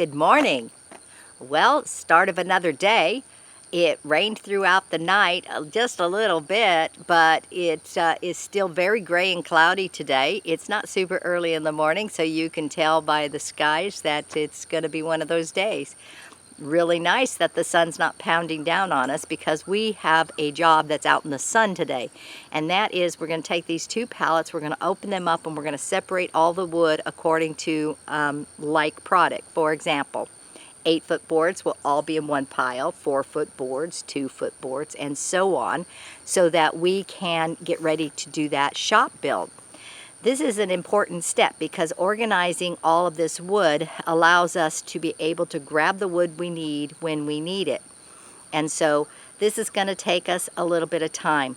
Good morning. Well, start of another day. It rained throughout the night just a little bit, but it is still very gray and cloudy today. It's not super early in the morning, so you can tell by the skies that it's going to be one of those days. Really nice that the sun's not pounding down on us because we have a job that's out in the sun today. And that is, we're going to take these two pallets, we're going to open them up, and we're going to separate all the wood according to like product. For example, 8-foot boards will all be in one pile, 4-foot boards, 2-foot boards, and so on, so that we can get ready to do that shop build. This is an important step because organizing all of this wood allows us to be able to grab the wood we need when we need it. And so this is going to take us a little bit of time.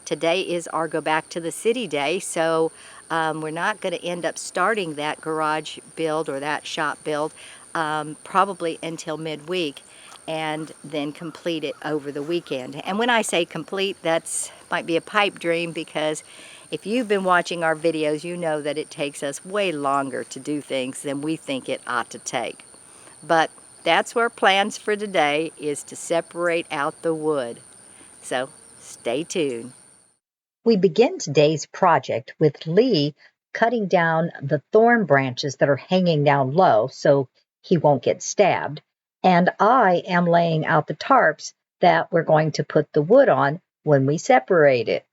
Today is our go back to the city day, so we're not going to end up starting that garage build or that shop build probably until midweek, and then complete it over the weekend. And when I say complete, that's might be a pipe dream, because if you've been watching our videos, you know that it takes us way longer to do things than we think it ought to take. But that's our plans for today, is to separate out the wood. So stay tuned. We begin today's project with Lee cutting down the thorn branches that are hanging down low so he won't get stabbed. And I am laying out the tarps that we're going to put the wood on when we separate it.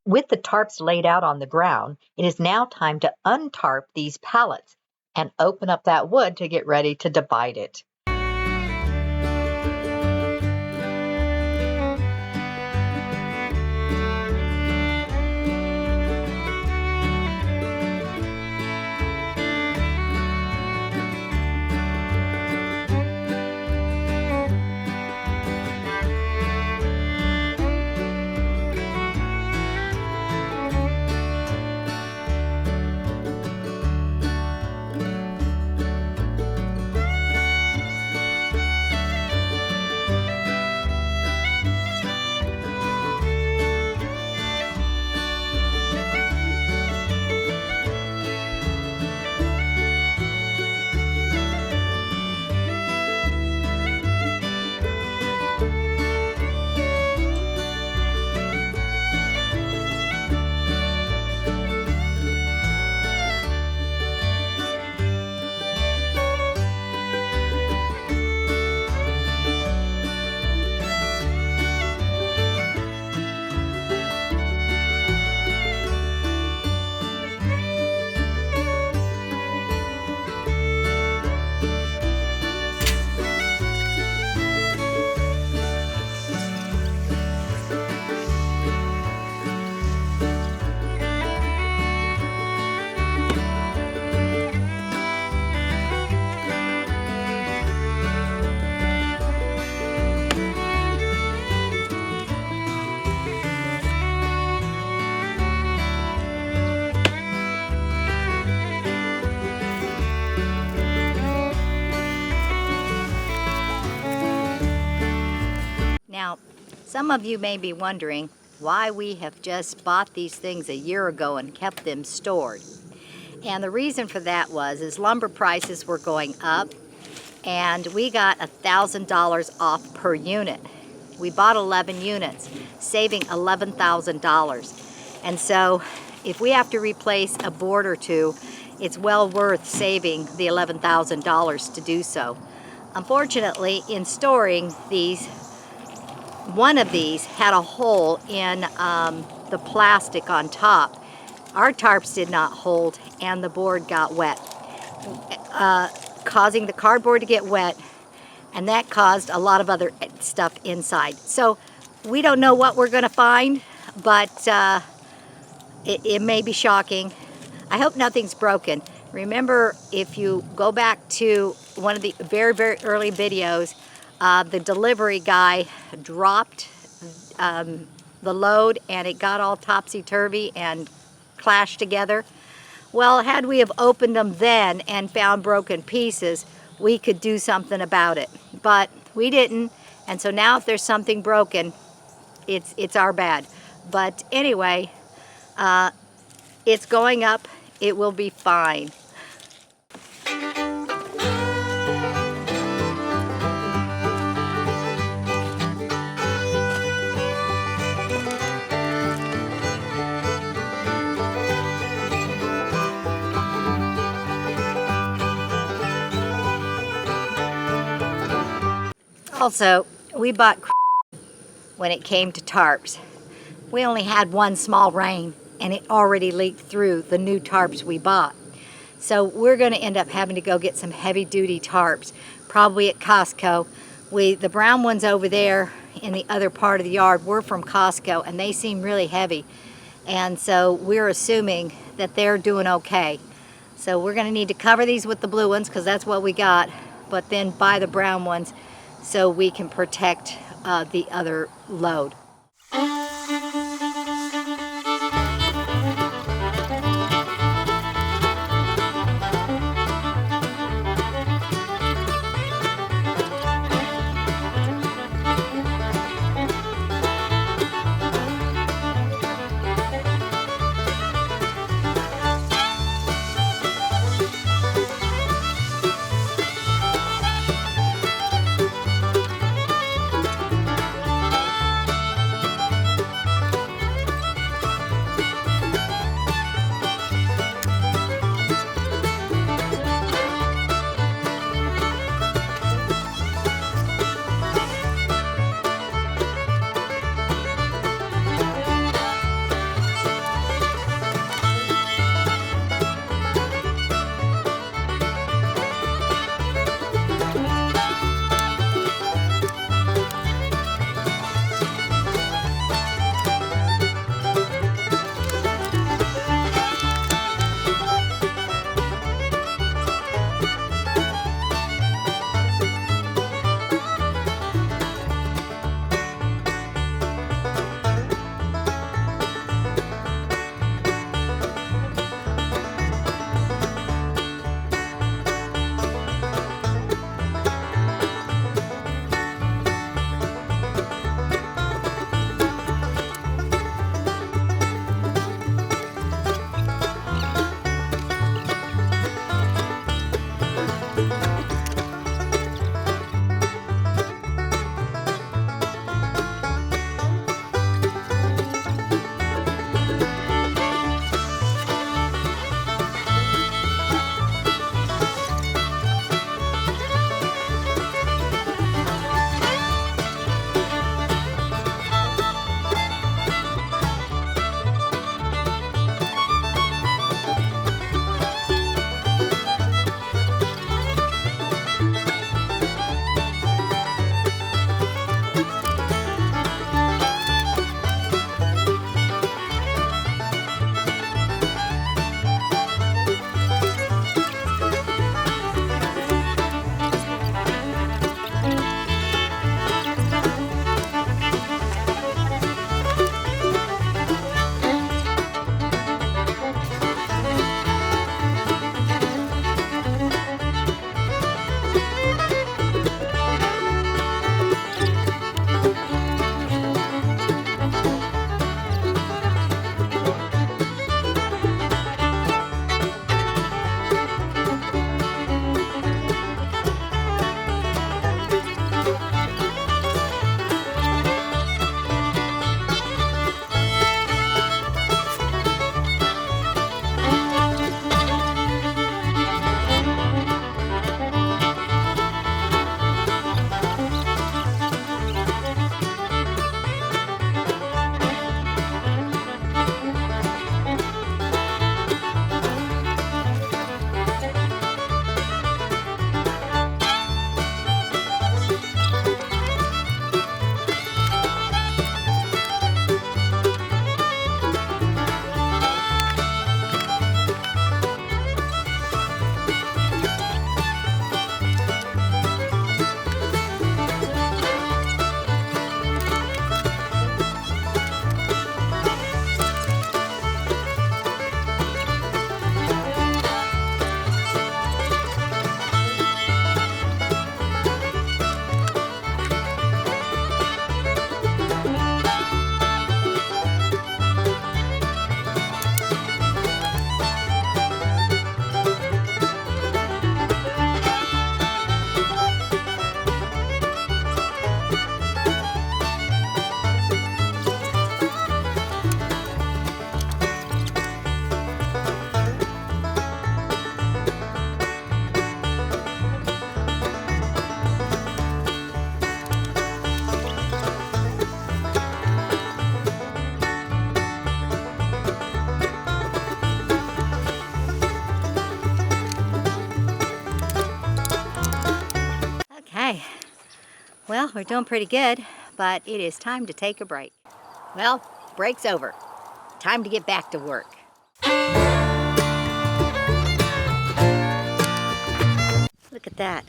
With the tarps laid out on the ground, it is now time to untarp these pallets and open up that wood to get ready to divide it. Now, some of you may be wondering why we have just bought these things a year ago and kept them stored. And the reason for that is lumber prices were going up, and we got $1,000 off per unit. We bought 11 units, saving $11,000. And so if we have to replace a board or two, it's well worth saving the $11,000 to do so. Unfortunately, in storing these, one of these had a hole in the plastic on top. Our tarps did not hold, and the board got wet, causing the cardboard to get wet, and that caused a lot of other stuff inside. So we don't know what we're going to find, but it may be shocking. I hope nothing's broken. Remember, if you go back to one of the very, very early videos, the delivery guy dropped the load and it got all topsy-turvy and clashed together. Well, had we have opened them then and found broken pieces, we could do something about it. But we didn't, and so now if there's something broken, it's our bad. But anyway, it's going up. It will be fine. Also, we bought when it came to tarps. We only had one small rain and it already leaked through the new tarps we bought. So we're going to end up having to go get some heavy duty tarps, probably at Costco. The brown ones over there in the other part of the yard were from Costco and they seem really heavy. And so we're assuming that they're doing okay. So we're going to need to cover these with the blue ones because that's what we got, but then buy the brown ones so we can protect the other load. Well, we're doing pretty good, but it is time to take a break. Well, break's over. Time to get back to work. Look at that.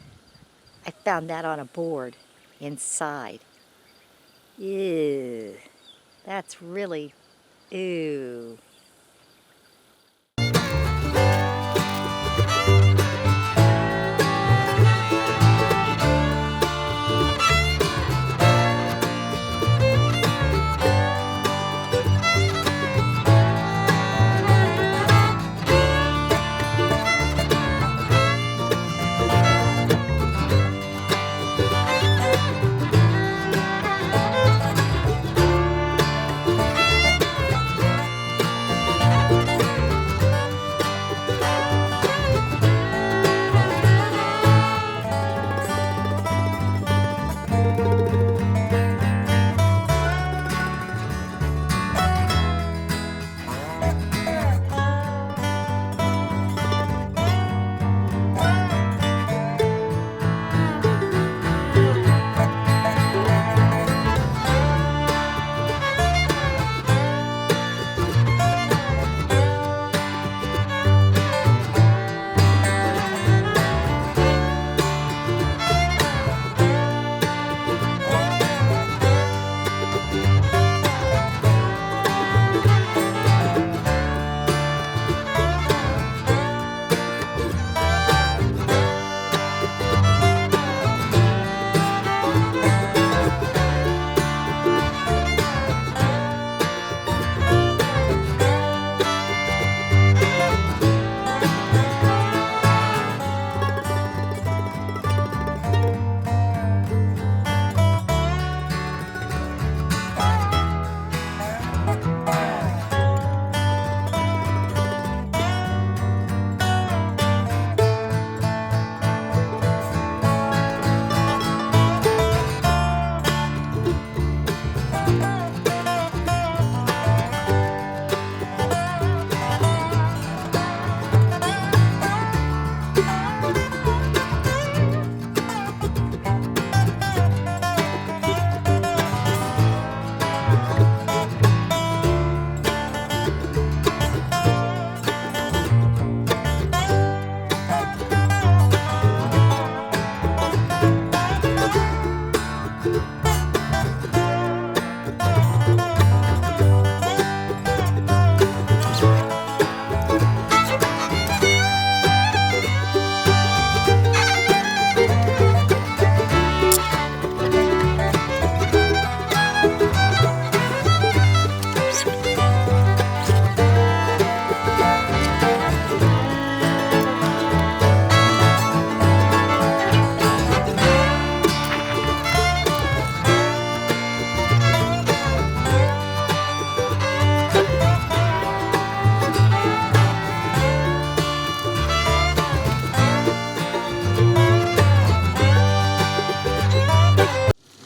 I found that on a board inside. Ew. That's really, ew.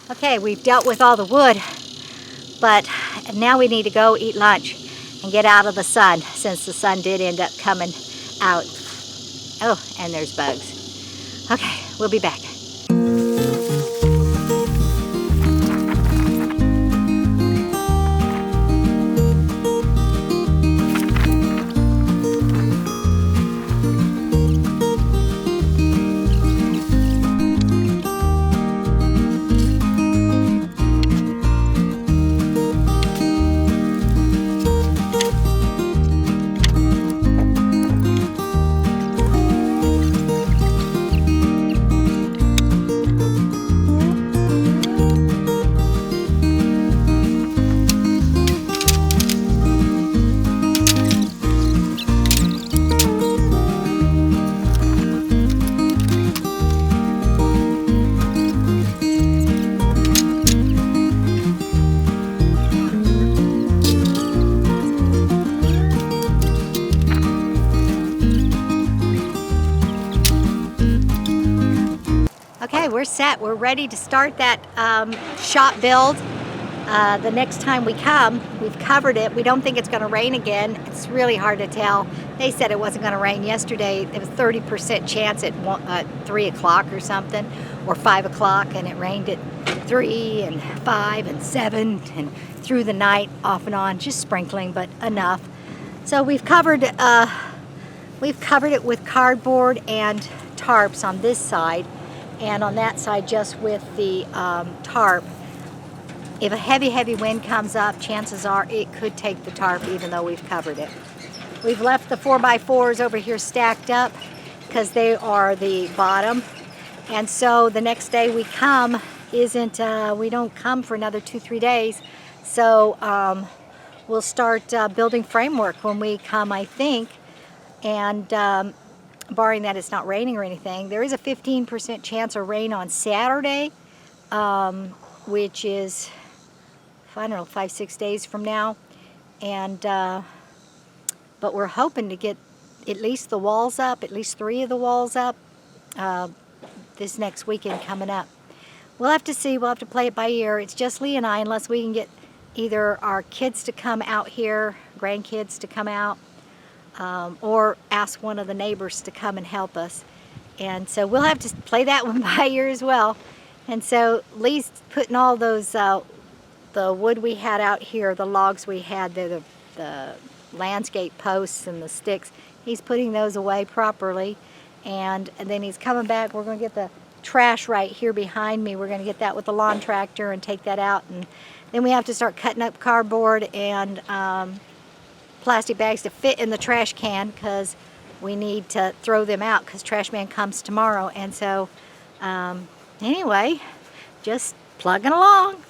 Okay, we've dealt with all the wood, but now we need to go eat lunch and get out of the sun, since the sun did end up coming out. Oh, and there's bugs. Okay, we'll be back. Okay, we're set. We're ready to start that shop build. the next time we come, we've covered it. We don't think it's going to rain again. It's really hard to tell. They said it wasn't going to rain yesterday. There was 30% chance at 3 o'clock or something, or 5 o'clock, and it rained at 3 and 5 and 7 and through the night, off and on, just sprinkling, but enough. So we've covered it with cardboard and tarps on this side, and on that side just with the tarp. If a heavy wind comes up, chances are it could take the tarp even though we've covered it. We've left the 4x4s over here stacked up because they are the bottom. And so the next day we come we don't come for another 2-3 days. So we'll start building framework when we come, I think. And barring that it's not raining or anything, there is a 15% chance of rain on Saturday, which is, I don't know, 5-6 days from now. And but we're hoping to get at least the walls up, at least 3 of the walls up this next weekend coming up. We'll have to see. We'll have to play it by ear. It's just Lee and I, unless we can get either our kids to come out here, grandkids to come out, or ask one of the neighbors to come and help us. And so we'll have to play that one by ear as well. And so Lee's putting all those, the wood we had out here, the logs we had, the landscape posts and the sticks, he's putting those away properly. And then he's coming back. We're going to get the trash right here behind me. We're going to get that with the lawn tractor and take that out. And then we have to start cutting up cardboard and plastic bags to fit in the trash can, because we need to throw them out because trash man comes tomorrow. And so anyway, just plugging along.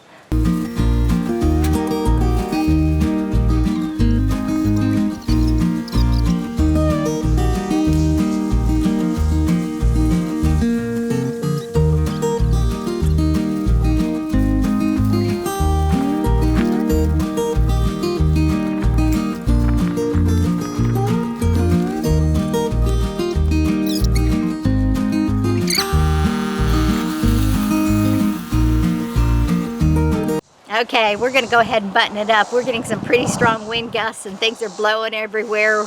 Okay, we're going to go ahead and button it up. We're getting some pretty strong wind gusts and things are blowing everywhere.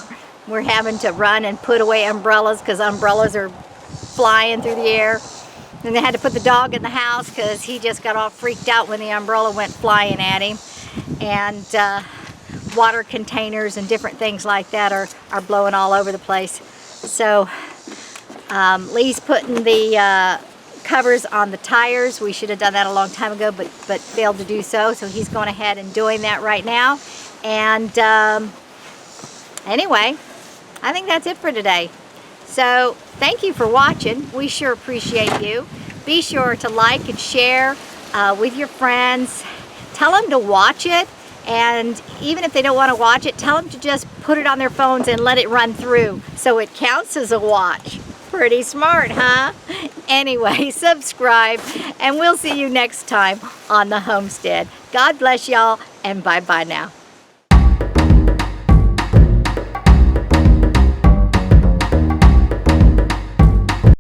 We're having to run and put away umbrellas because umbrellas are flying through the air. And they had to put the dog in the house because he just got all freaked out when the umbrella went flying at him. And water containers and different things like that are blowing all over the place. So Lee's putting the covers on the tires. We should have done that a long time ago, but failed to do so. So he's going ahead and doing that right now. And anyway, I think that's it for today. So thank you for watching. We sure appreciate you. Be sure to like and share with your friends. Tell them to watch it. And even if they don't want to watch it, tell them to just put it on their phones and let it run through so it counts as a watch. Pretty smart, huh? Anyway, subscribe, and we'll see you next time on the homestead. God bless y'all, and bye-bye now.